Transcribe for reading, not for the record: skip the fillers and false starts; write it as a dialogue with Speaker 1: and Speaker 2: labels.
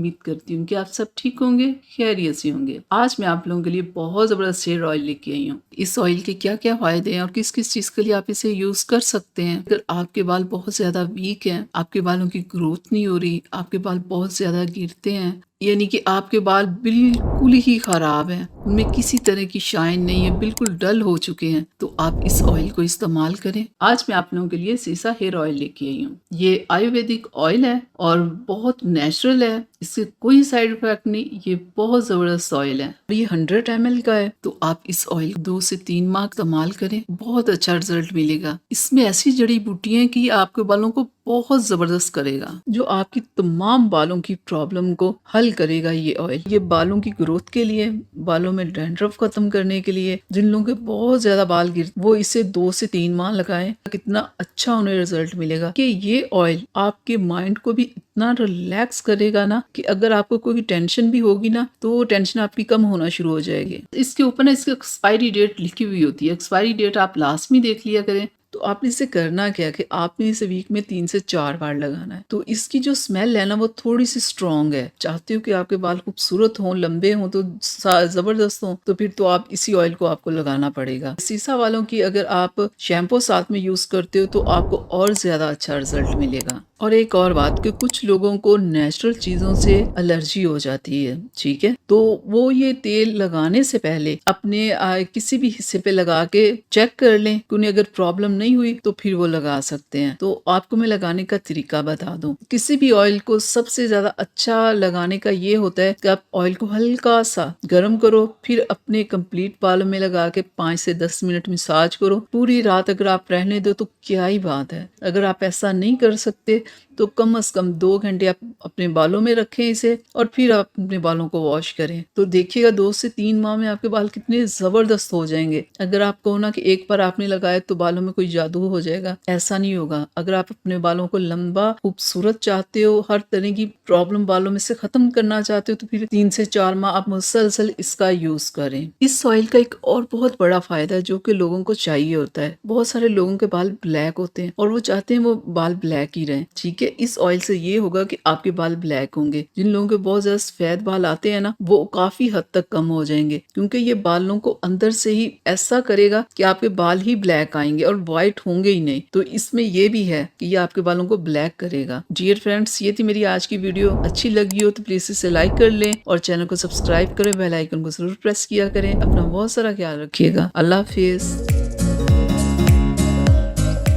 Speaker 1: उम्मीद करती हूँ कि आप सब ठीक होंगे, खैरियत से होंगे। आज मैं आप लोगों के लिए बहुत ज़बरदस्त हेयर ऑयल लेके आई हूँ। इस ऑयल के क्या-क्या फ़ायदे हैं और किस-किस चीज़ के लिए आप इसे यूज़ कर सकते हैं। अगर आपके बाल बहुत ज़्यादा वीक हैं, आपके बालों की ग्रोथ नहीं हो रही, आपके बाल बहुत ज़्यादा गिरते हैं, यानी कि आपके बाल बिल्कुल ही ख़राब हैं, उनमें किसी तरह की शाइन नहीं है, बिल्कुल डल हो चुके हैं, तो आप इस ऑयल को इस्तेमाल करें। आज मैं आप लोगों के लिए सीसा हेयर ऑयल लेके आई हूँ। ये आयुर्वेदिक ऑयल है और बहुत नेचुरल है, इससे कोई साइड इफेक्ट नहीं, ये बहुत ज़बरदस्त ऑयल है। ये 100 ml का है, तो आप इस ऑयल 2 से 3 माह इस्तेमाल करें, बहुत अच्छा रिजल्ट मिलेगा। इसमें ऐसी जड़ी बूटियां हैं कि आपके बालों को बहुत ज़बरदस्त करेगा, जो आपकी तमाम बालों की प्रॉब्लम को हल करेगा। ये ऑयल ये बालों की ग्रोथ के लिए, बालों में डैंड्रफ खत्म करने के लिए, जिन लोगों के बहुत ज्यादा बाल गिर वो इसे 2 से 3 माह लगाएं, कितना अच्छा उन्हें रिजल्ट मिलेगा कि ये ऑयल आपके माइंड को भी इतना रिलैक्स करेगा ना कि अगर आपको कोई टेंशन भी होगी ना तो वो टेंशन आपकी कम होना शुरू हो जाएगी। इसके ऊपर ना इसकी एक्सपायरी डेट लिखी हुई होती है, एक्सपायरी डेट आप लास्ट में देख लिया करें। तो आपने इसे करना क्या कि आपने इसे वीक में 3 से 4 बार लगाना है। तो इसकी जो स्मेल है ना वो थोड़ी सी स्ट्रॉन्ग है। चाहते हो कि आपके बाल खूबसूरत हों, लंबे हों, तो जबरदस्त हों, तो फिर तो आप इसी ऑयल को आपको लगाना पड़ेगा। सीसा वालों की अगर आप शैम्पू साथ में यूज करते हो तो आपको और ज्यादा अच्छा रिजल्ट मिलेगा। और एक और बात कि कुछ लोगों को नेचुरल चीजों से एलर्जी हो जाती है, ठीक है, तो वो ये तेल लगाने से पहले अपने किसी भी हिस्से पे लगा के चेक कर लें कि उन्हें अगर प्रॉब्लम नहीं हुई तो फिर वो लगा सकते हैं। तो आपको मैं लगाने का तरीका बता दूं। किसी भी ऑयल को सबसे ज्यादा अच्छा लगाने का ये होता है कि आप ऑयल को हल्का सा गर्म करो, फिर अपने कंप्लीट बालों में लगा के 5 से 10 मिनट मसाज करो। पूरी रात अगर आप रहने दो तो क्या ही बात है। अगर आप ऐसा नहीं कर सकते तो कम से कम 2 घंटे आप अपने बालों में रखें इसे और फिर आप अपने बालों को वॉश करें। तो देखिएगा 2 से 3 माह में आपके बाल कितने जबरदस्त हो जाएंगे। अगर आप कहो ना कि एक बार आपने लगाए तो बालों में कोई जादू हो जाएगा, ऐसा नहीं होगा। अगर आप अपने बालों को लंबा खूबसूरत चाहते हो, हर तरह की प्रॉब्लम बालों में से खत्म करना चाहते हो, तो फिर 3 से 4 माह आप मुसलसल इसका यूज करें। इस ऑयल का एक और बहुत बड़ा फायदा है जो कि लोगों को चाहिए होता है। बहुत सारे लोगों के बाल ब्लैक होते हैं और वो चाहते हैं वो बाल ब्लैक ही रहें, ठीक है। इस ऑयल से ये होगा कि आपके बाल ब्लैक होंगे। जिन लोगों के बहुत ज्यादा सफेद बाल आते हैं ना वो काफी हद तक कम हो जाएंगे, क्योंकि ये बालों को अंदर से ही ऐसा करेगा कि आपके बाल ही ब्लैक आएंगे और व्हाइट होंगे ही नहीं। तो इसमें ये भी है कि ये आपके बालों को ब्लैक करेगा। डियर फ्रेंड्स, ये थी मेरी आज की वीडियो। अच्छी लगी हो तो प्लीज इसे लाइक कर लें और चैनल को सब्सक्राइब करें, बेल आइकन को जरूर प्रेस किया करें। अपना बहुत सारा ख्याल रखिएगा। अल्लाह हाफिज।